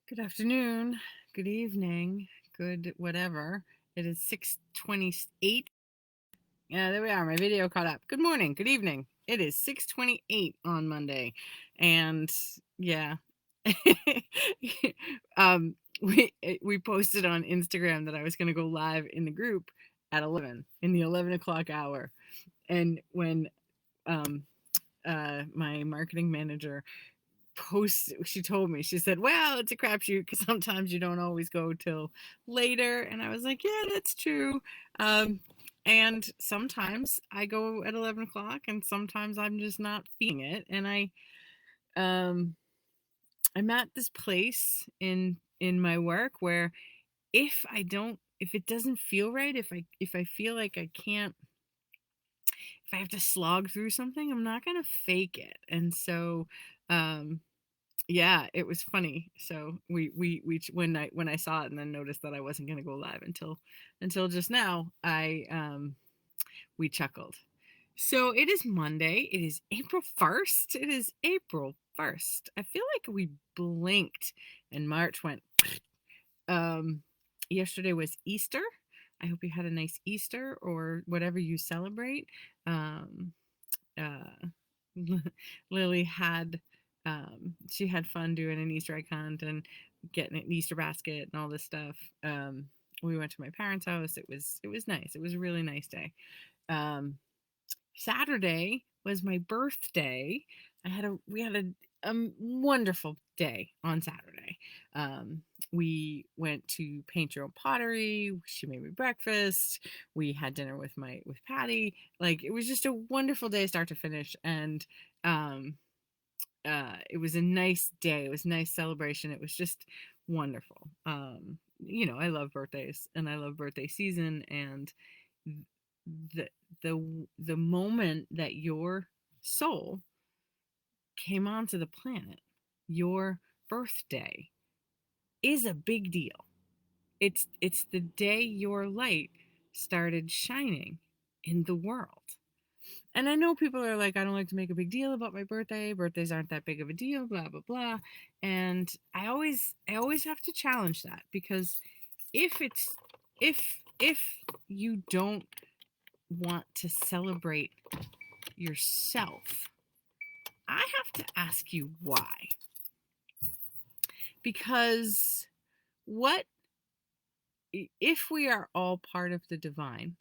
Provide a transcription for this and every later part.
Good afternoon, good evening, good whatever. It is 6:28. Yeah, there we are. My video caught up. Good morning, good evening. It is 6:28 on Monday. And yeah. um we posted on Instagram that I was going to go live in the group at 11 in the 11 o'clock hour. And when um my marketing manager she told me, she said, well, it's a crapshoot because sometimes you don't always go till later. And I was like, yeah, that's true. And sometimes I go at 11 o'clock and sometimes I'm just not feeling it. And um I'm at this place in my work where if it doesn't feel right, if I feel like I can't, if I have to slog through something, I'm not gonna fake it. And so um yeah, it was funny. So we when I saw it and then noticed that I wasn't going to go live until just now, I we chuckled. So it is Monday. It is April 1st. It is April 1st. I feel like we blinked and March went. Um, Yesterday was Easter. I hope you had a nice Easter or whatever you celebrate. Um, uh, Lily had she had fun doing an Easter egg hunt and getting an Easter basket and all this stuff. We went to my parents' house. It was nice. It was a really nice day. Um, Saturday was my birthday. We had a wonderful day on Saturday. We went to Paint Your Own Pottery. She made me breakfast. We had dinner with Patty. Like, it was just a wonderful day, start to finish, and um, it was a nice day. It was a nice celebration. It was just wonderful. I love birthdays and I love birthday season, and the the moment that your soul came onto the planet, your birthday, is a big deal. It's the day your light started shining in the world. And I know people are like, I don't like to make a big deal about my birthday. Birthdays aren't that big of a deal, blah blah blah. And I always have to challenge that, because if it's if you don't want to celebrate yourself, I have to ask you why. Because what if we are all part of the divine,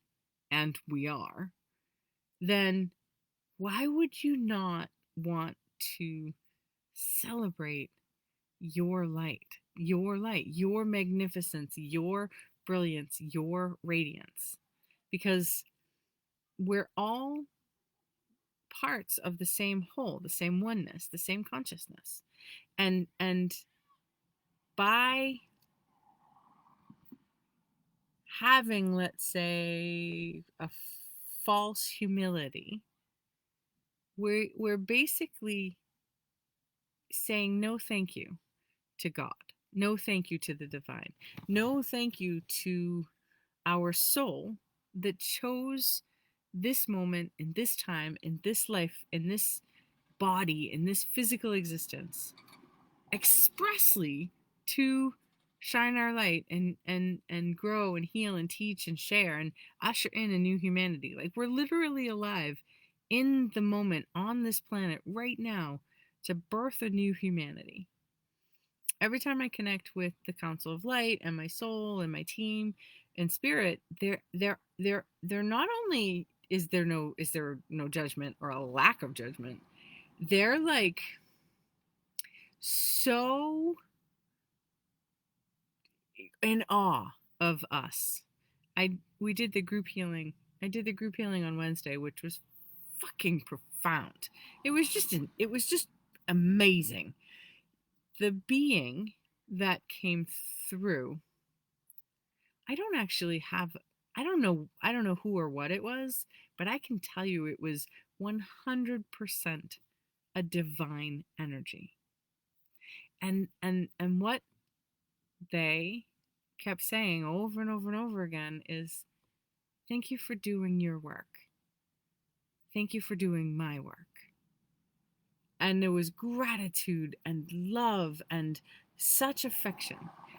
and we are, then why would you not want to celebrate your light, your magnificence, your brilliance, your radiance? Because we're all parts of the same whole, the same oneness, the same consciousness. And by having, let's say, a false humility, we're basically saying no thank you to God. No thank you to the divine. No thank you to our soul that chose this moment, in this time, in this life, in this body, in this physical existence, expressly to shine our light and grow and heal and teach and share and usher in a new humanity. Like, we're literally alive in the moment on this planet right now to birth a new humanity. Every time I connect with the Council of Light and my soul and my team and spirit, they're not only is there no judgment or a lack of judgment, they're like so in awe of us. We did the group healing. I did the group healing on Wednesday, which was fucking profound. It was just amazing. The being that came through, I don't actually have I don't know who or what it was, but I can tell you it was 100% a divine energy. And what they kept saying over and over and over again is, thank you for doing your work. Thank you for doing my work. And there was gratitude and love and such affection.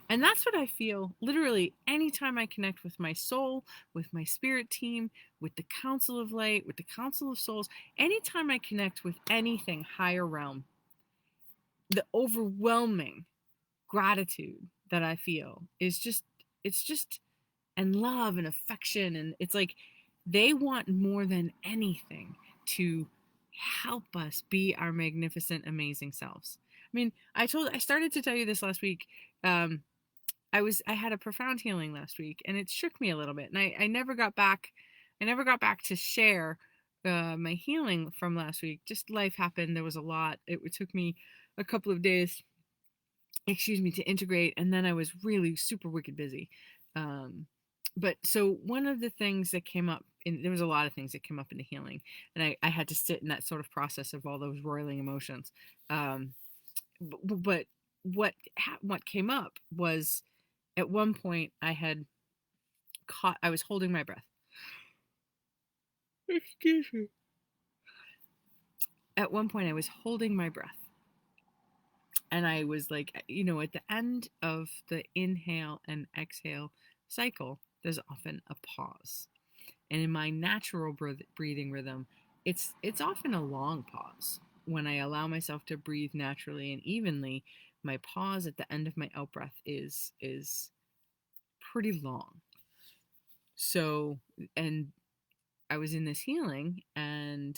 And that's what I feel literally anytime I connect with my soul, with my spirit team, with the Council of Light, with the Council of Souls, anytime I connect with anything higher realm, the overwhelming gratitude that I feel is just, it's just, and love and affection. And it's like they want more than anything to help us be our magnificent, amazing selves. I mean, I started to tell you this last week. I had a profound healing last week, and it shook me a little bit, and I never got back. I never got back to share my healing from last week. Just life happened. There was a lot. It took me a couple of days, to integrate, and then I was really super wicked busy. But so one of the things that came up, and there was a lot of things that came up in the healing, and I had to sit in that sort of process of all those roiling emotions. But what came up was, at one point I was holding my breath. Excuse me. At one point I was holding my breath, and I was like, at the end of the inhale and exhale cycle, there's often a pause. And in my natural breathing rhythm, it's often a long pause. When I allow myself to breathe naturally and evenly, my pause at the end of my out breath is pretty long. So, and I was in this healing, and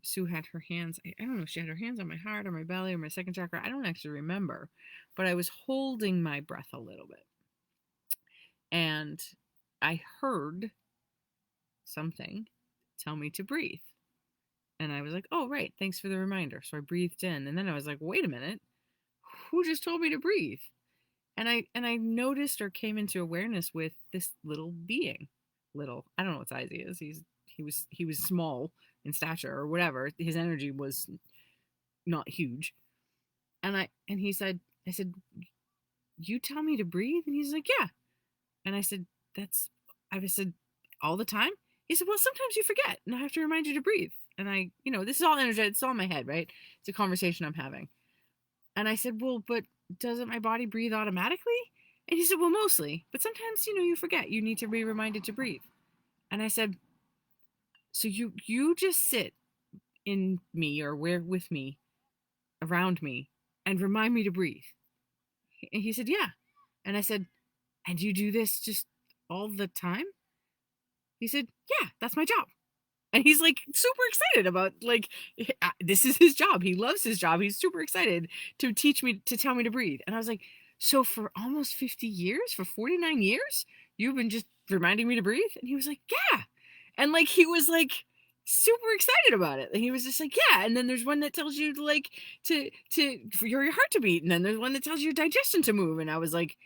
Sue had her hands, I don't know if she had her hands on my heart or my belly or my second chakra. I don't actually remember, but I was holding my breath a little bit. And I heard something tell me to breathe. And I was like, oh, right, thanks for the reminder. So I breathed in, and then I was like, wait a minute, who just told me to breathe? And I noticed, or came into awareness with, this little being. Little, I don't know what size he is. He was small in stature or whatever. His energy was not huge. And he said, I said, you tell me to breathe? And he's like, yeah. And I said, I said, all the time? He said, well, sometimes you forget, and I have to remind you to breathe. And this is all energy. It's all in my head, right? It's a conversation I'm having. And I said, well, but doesn't my body breathe automatically? And he said, well, mostly. But sometimes, you forget. You need to be reminded to breathe. And I said, so you just sit in me, or where with me, around me, and remind me to breathe. And he said, yeah. And I said, and you do this just all the time? He said, yeah, that's my job. And he's like super excited about, like, this is his job. He loves his job. He's super excited to tell me to breathe. And I was like, so for almost 50 years, for 49 years, you've been just reminding me to breathe? And he was like, yeah. And like, he was like super excited about it. And he was just like, yeah. And then there's one that tells you for your heart to beat. And then there's one that tells your digestion to move. And I was like,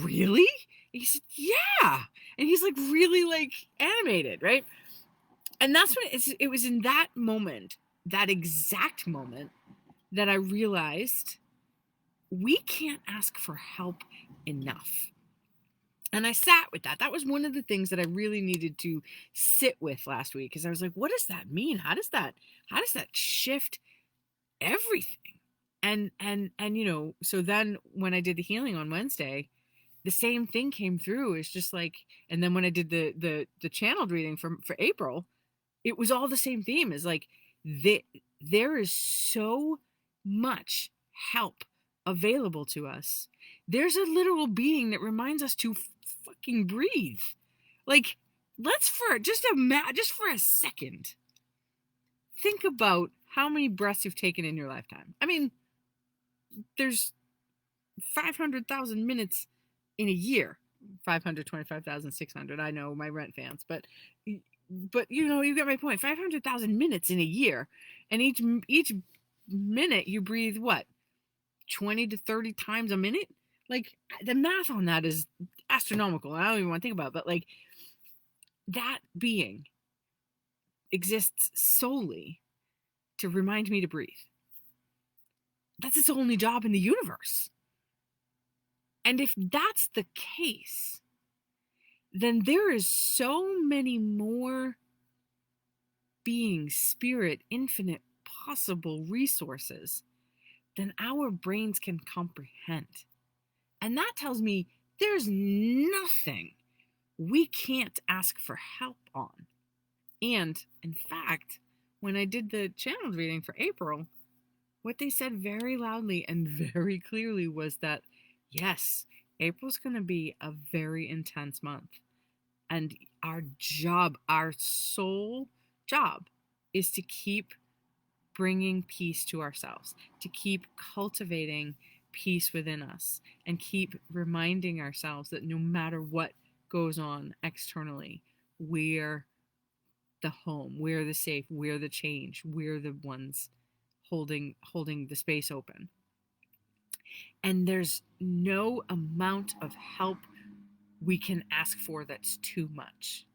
really? And he said, yeah. And he's like really like animated, right? And that's when it was in that moment, that exact moment, that I realized we can't ask for help enough. And I sat with that. That was one of the things that I really needed to sit with last week, because I was like, what does that mean? How does that shift everything? And so then when I did the healing on Wednesday, the same thing came through. It's just like, and then when I did the channeled reading for April, it was all the same theme. Is like, there is so much help available to us. There's a literal being that reminds us to fucking breathe. Like, let's just for a second, think about how many breaths you've taken in your lifetime. I mean, there's 500,000 minutes in a year. 525,600. I know, my Rent fans, but you get my point. 500,000 minutes in a year, and each minute you breathe what, 20 to 30 times a minute? Like, the math on that is astronomical. I don't even want to think about it, but like, that being exists solely to remind me to breathe. That's its only job in the universe. And if that's the case, then there is so many more beings, spirit, infinite possible resources than our brains can comprehend. And that tells me there's nothing we can't ask for help on. And in fact, when I did the channeled reading for April, what they said very loudly and very clearly was that, yes, April's going to be a very intense month. And our job, our sole job, is to keep bringing peace to ourselves, to keep cultivating peace within us, and keep reminding ourselves that no matter what goes on externally, we're the home, we're the safe, we're the change, we're the ones holding the space open. And there's no amount of help we can ask for that's too much.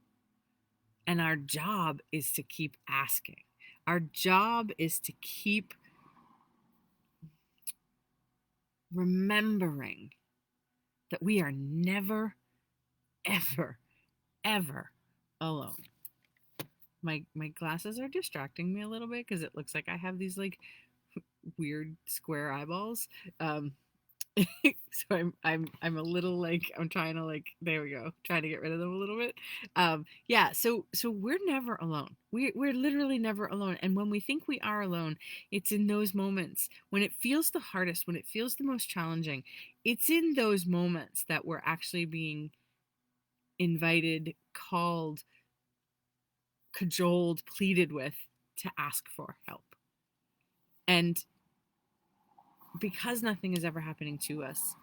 And our job is to keep asking. Our job is to keep remembering that we are never, ever, ever alone. My glasses are distracting me a little bit because it looks like I have these like weird square eyeballs. So I'm a little like, I'm trying to like, there we go, trying to get rid of them a little bit. Yeah, so we're never alone. We're literally never alone. And when we think we are alone, it's in those moments when it feels the hardest, when it feels the most challenging. It's in those moments that we're actually being invited, called, cajoled, pleaded with to ask for help. And because nothing is ever happening to us,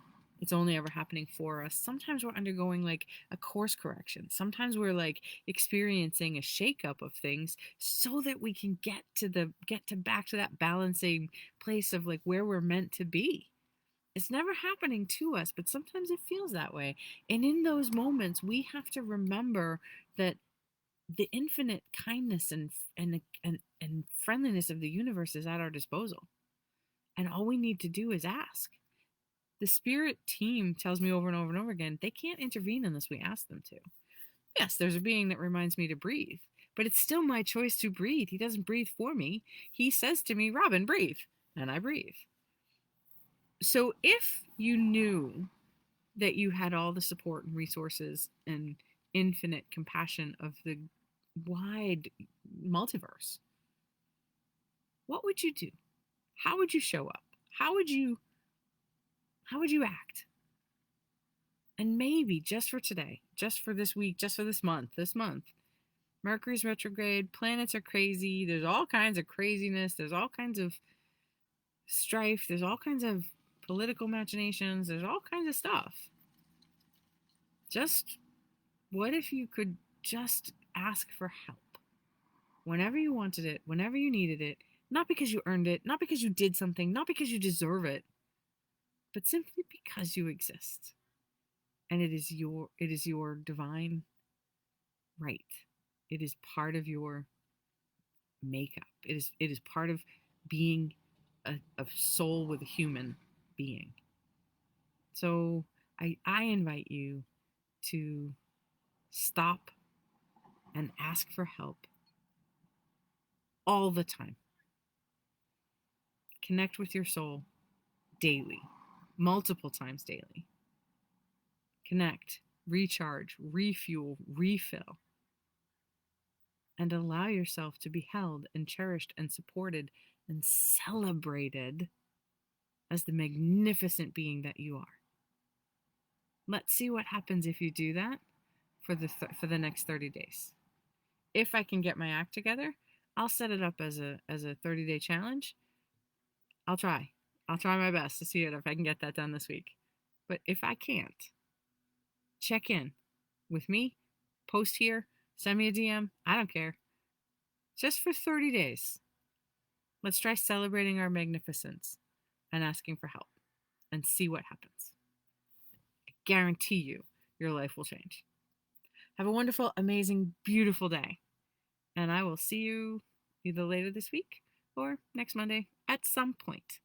it's only ever happening for us. Sometimes we're undergoing like a course correction. Sometimes we're like experiencing a shakeup of things so that we can get to back to that balancing place of like where we're meant to be. It's never happening to us, but sometimes it feels that way. And in those moments, we have to remember that the infinite kindness and friendliness of the universe is at our disposal. And all we need to do is ask. The spirit team tells me over and over and over again, they can't intervene unless we ask them to. Yes, there's a being that reminds me to breathe, but it's still my choice to breathe. He doesn't breathe for me. He says to me, Robin, breathe. And I breathe. So if you knew that you had all the support and resources and infinite compassion of the wide multiverse, what would you do? How would you show up? How would you act? And maybe just for today, just for this week, just for this month, Mercury's retrograde, planets are crazy, there's all kinds of craziness, there's all kinds of strife, there's all kinds of political machinations, there's all kinds of stuff. Just what if you could just ask for help whenever you wanted it, whenever you needed it, not because you earned it, not because you did something, not because you deserve it, but simply because you exist. And it is your divine right. It is part of your makeup. It is part of being a soul with a human being. So I invite you to stop and ask for help all the time. Connect with your soul daily, multiple times daily. Connect, recharge, refuel, refill, and allow yourself to be held and cherished and supported and celebrated as the magnificent being that you are. Let's see what happens if you do that for the next 30 days. If I can get my act together, I'll set it up as a 30-day challenge. I'll try my best to see if I can get that done this week. But if I can't, check in with me, post here, send me a DM, I don't care. Just for 30 days. Let's try celebrating our magnificence and asking for help and see what happens. I guarantee you, your life will change. Have a wonderful, amazing, beautiful day. And I will see you either later this week or next Monday at some point.